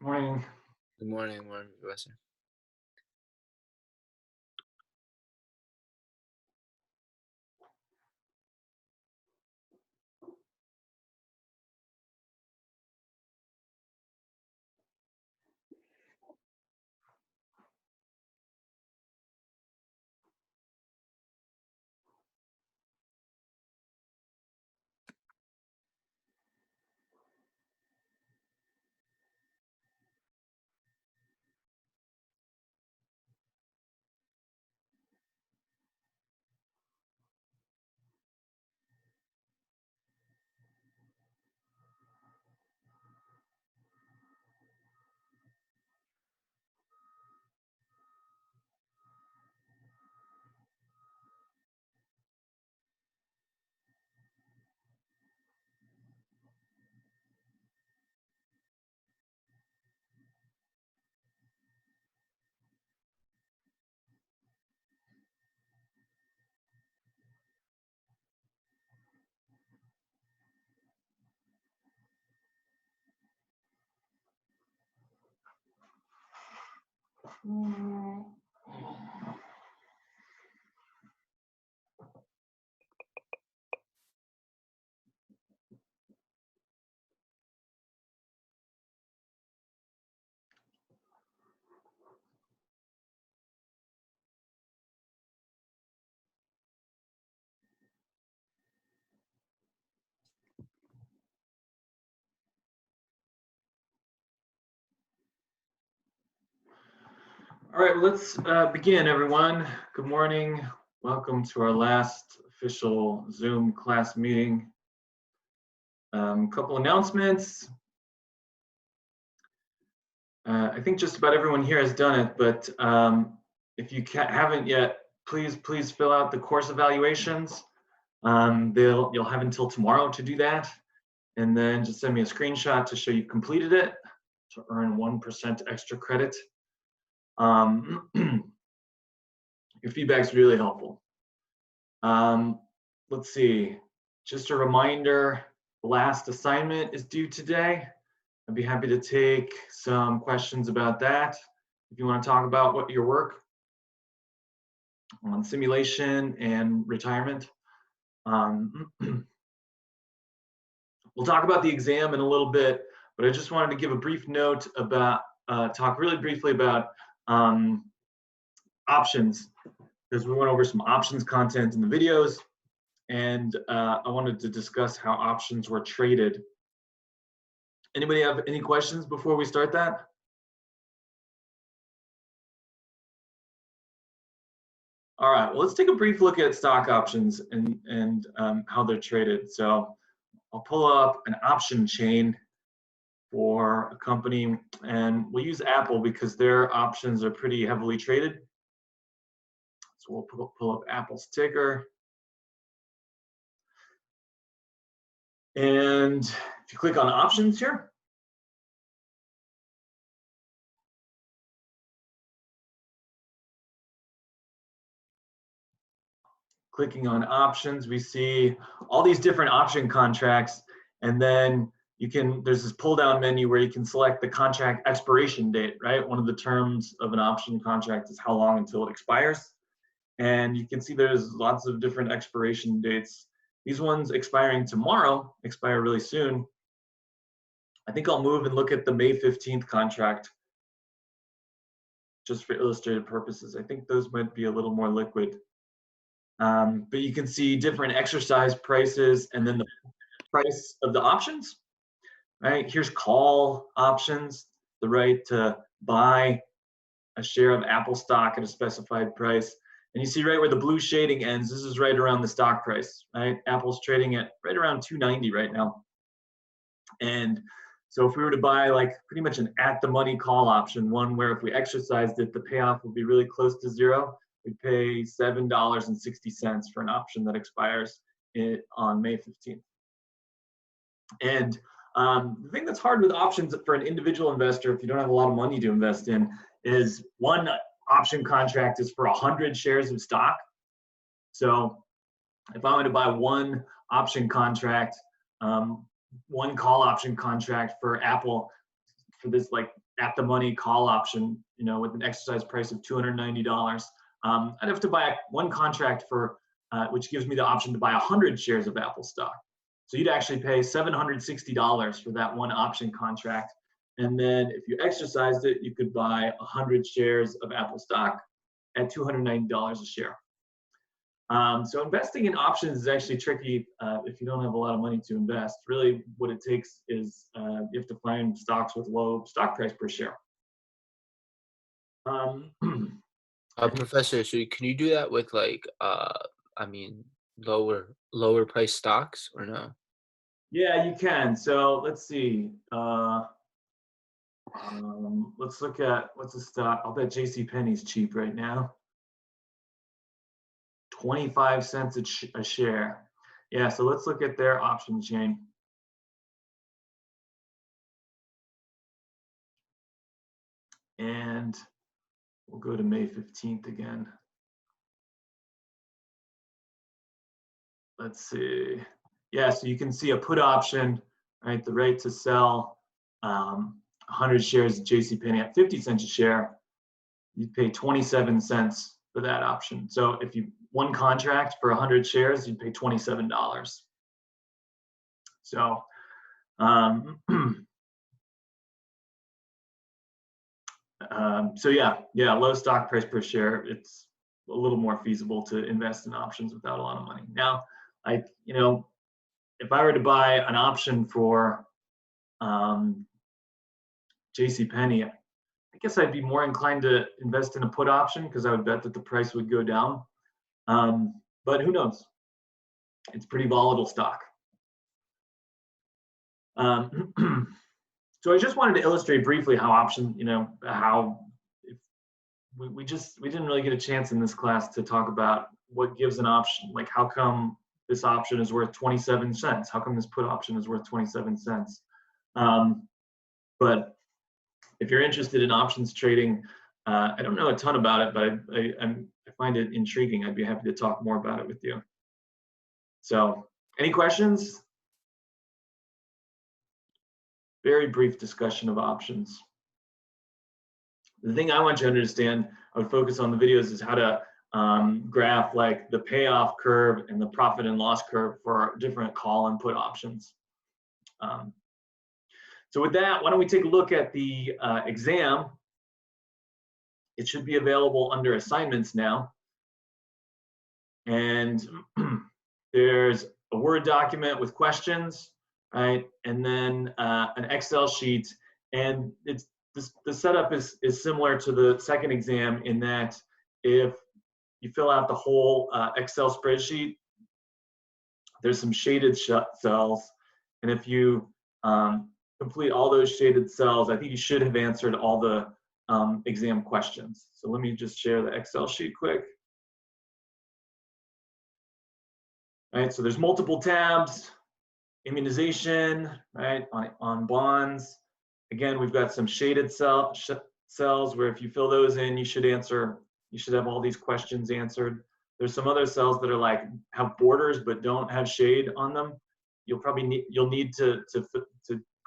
Morning. Good morning, Professor. All right, let's begin, everyone. Good morning. Welcome to our last official Zoom class meeting. Couple announcements. I think just about everyone here has done it, but if you haven't yet, please fill out the course evaluations. You'll have until tomorrow to do that, and then just send me a screenshot to show you've completed it to earn 1% extra credit. Your feedback is really helpful. Let's see, just a reminder, the last assignment is due today. I'd be happy to take some questions about that. If you want to talk about what your work on simulation and retirement. We'll talk about the exam in a little bit, but I just wanted to give a brief note about, talk really briefly about options, because we went over some options content in the videos, and I wanted to discuss how options were traded. Anybody have any questions before we start that? All right, well, let's take a brief look at stock options and how they're traded. So I'll pull up an option chain for a company, and we'll use Apple because their options are pretty heavily traded. So we'll pull up Apple's ticker. And if you click on options here, clicking on options, we see all these different option contracts, and then there's this pull down menu where you can select the contract expiration date, right? One of the terms of an option contract is how long until it expires. And you can see there's lots of different expiration dates. These ones expiring tomorrow expire really soon. I think I'll move and look at the May 15th contract just for illustrative purposes. I think those might be a little more liquid. But you can see different exercise prices and then the price of the options, right? Here's call options, the right to buy a share of Apple stock at a specified price. And you see right where the blue shading ends, this is right around the stock price, right? Apple's trading at right around 290 right now. And so if we were to buy like pretty much an at the money call option, one where if we exercised it, the payoff would be really close to zero. We'd pay $7.60 for an option that expires on May 15th. And the thing that's hard with options for an individual investor, if you don't have a lot of money to invest in, is one option contract is for 100 shares of stock. So if I were to buy one option contract, one call option contract for Apple for this like at the money call option, you know, with an exercise price of $290, I'd have to buy one contract for, which gives me the option to buy 100 shares of Apple stock. So you'd actually pay $760 for that one option contract. And then if you exercised it, you could buy 100 shares of Apple stock at $290 a share. So investing in options is actually tricky if you don't have a lot of money to invest. Really, what it takes is you have to find stocks with low stock price per share. Professor, so can you do that with like I mean lower price stocks or no? Yeah, you can. So let's see. Let's look at what's the stock. I'll bet JCPenney's cheap right now. 25 cents a share. Yeah, so let's look at their option chain. And we'll go to May 15th again. Let's see. Yeah, so you can see a put option, right? The rate to sell 100 shares of JCPenney at 50 cents a share. You'd pay 27 cents for that option. So if you one contract for 100 shares, you'd pay $27. So so yeah, low stock price per share. It's a little more feasible to invest in options without a lot of money. Now, if I were to buy an option for JCPenney, I guess I'd be more inclined to invest in a put option because I would bet that the price would go down. But who knows? It's pretty volatile stock. So I just wanted to illustrate briefly how option, how we didn't really get a chance in this class to talk about what gives an option, like how come this option is worth 27 cents? How come this put option is worth 27 cents? But if you're interested in options trading, I don't know a ton about it, but I find it intriguing. I'd be happy to talk more about it with you. So, any questions? Very brief discussion of options. The thing I want you to understand, I would focus on the videos, is how to graph like the payoff curve and the profit and loss curve for different call and put options. So with that, why don't we take a look at the exam. It should be available under assignments now. And there's a Word document with questions, right? And then an Excel sheet. And the setup is similar to the second exam in that if you fill out the whole Excel spreadsheet, there's some shaded cells. And if you complete all those shaded cells, I think you should have answered all the exam questions. So let me just share the Excel sheet quick. All right, so there's multiple tabs, immunization, right, on bonds. Again, we've got some shaded cells where if you fill those in, you should have all these questions answered. There's some other cells that are like have borders but don't have shade on them. You'll need to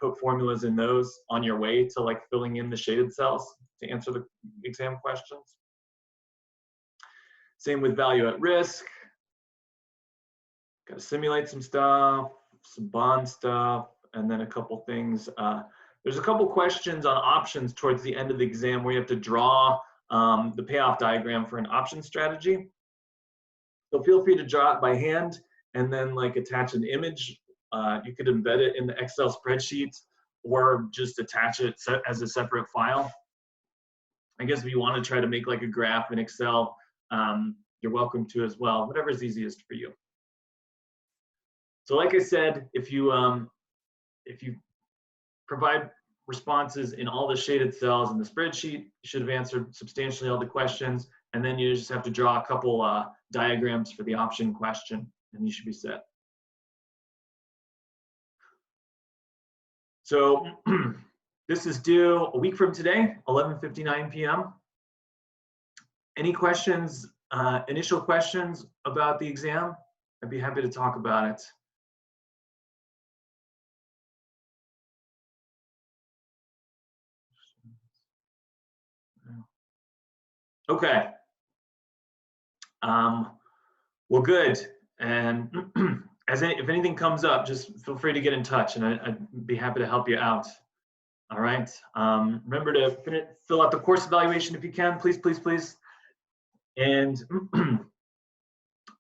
put formulas in those on your way to like filling in the shaded cells to answer the exam questions. Same with value at risk. Got to simulate some stuff, some bond stuff, and then a couple things. There's a couple questions on options towards the end of the exam where you have to draw the payoff diagram for an option strategy. So feel free to draw it by hand and then like attach an image. You could embed it in the Excel spreadsheet or just attach it as a separate file. I guess if you want to try to make like a graph in Excel, you're welcome to as well, whatever's easiest for you. So like I said, if you provide responses in all the shaded cells in the spreadsheet, you should have answered substantially all the questions, and then you just have to draw a couple diagrams for the option question, and you should be set. So this is due a week from today, 11:59 p.m. Any questions, initial questions about the exam? I'd be happy to talk about it. Okay. Well, good. And if anything comes up, just feel free to get in touch, and I'd be happy to help you out. All right. Remember to fill out the course evaluation if you can, please, please, please. And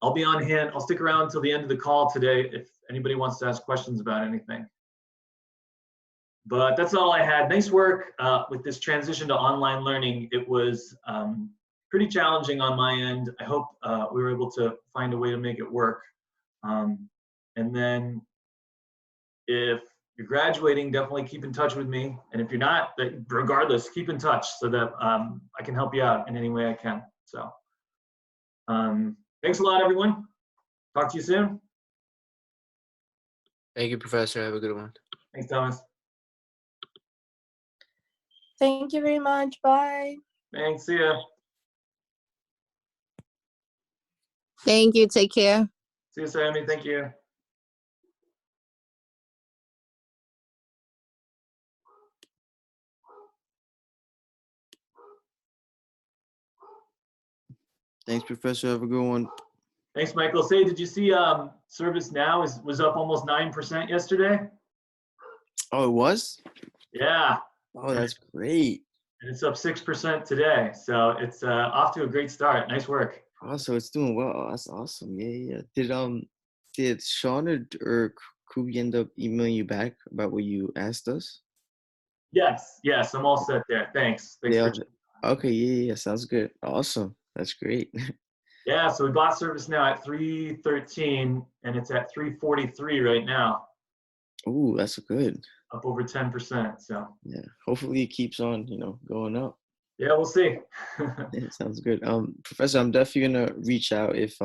I'll be on hand. I'll stick around until the end of the call today if anybody wants to ask questions about anything. But that's all I had. Nice work with this transition to online learning. It was pretty challenging on my end. I hope we were able to find a way to make it work. And then if you're graduating, definitely keep in touch with me. And if you're not, regardless, keep in touch so that I can help you out in any way I can. So thanks a lot, everyone. Talk to you soon. Thank you, Professor. Have a good one. Thanks, Thomas. Thank you very much. Bye. Thanks. See ya. Thank you. Take care. See you, Sammy. Thank you. Thanks, Professor. Have a good one. Thanks, Michael. Say, did you see ServiceNow was up almost 9% yesterday? Oh, it was? Yeah. Oh, that's great. And it's up 6% today. So it's off to a great start. Nice work. Oh, so it's doing well. Oh, that's awesome. Yeah, yeah. Did Sean or Kubi end up emailing you back about what you asked us? Yes, I'm all set there. Thanks. Yeah. Okay, yeah, sounds good. Awesome. That's great. Yeah, so we bought ServiceNow at 313 and it's at 343 right now. Ooh, that's good. Up over 10%. So yeah, hopefully it keeps on, going up. Yeah, we'll see. Yeah, sounds good. Professor, I'm definitely gonna reach out if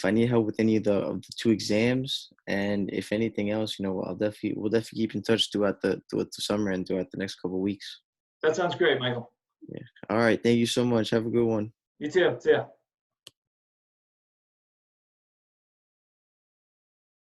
I need help with any of the two exams, and if anything else, we'll definitely keep in touch throughout the summer and throughout the next couple of weeks. That sounds great, Michael. Yeah. All right. Thank you so much. Have a good one. You too. See ya.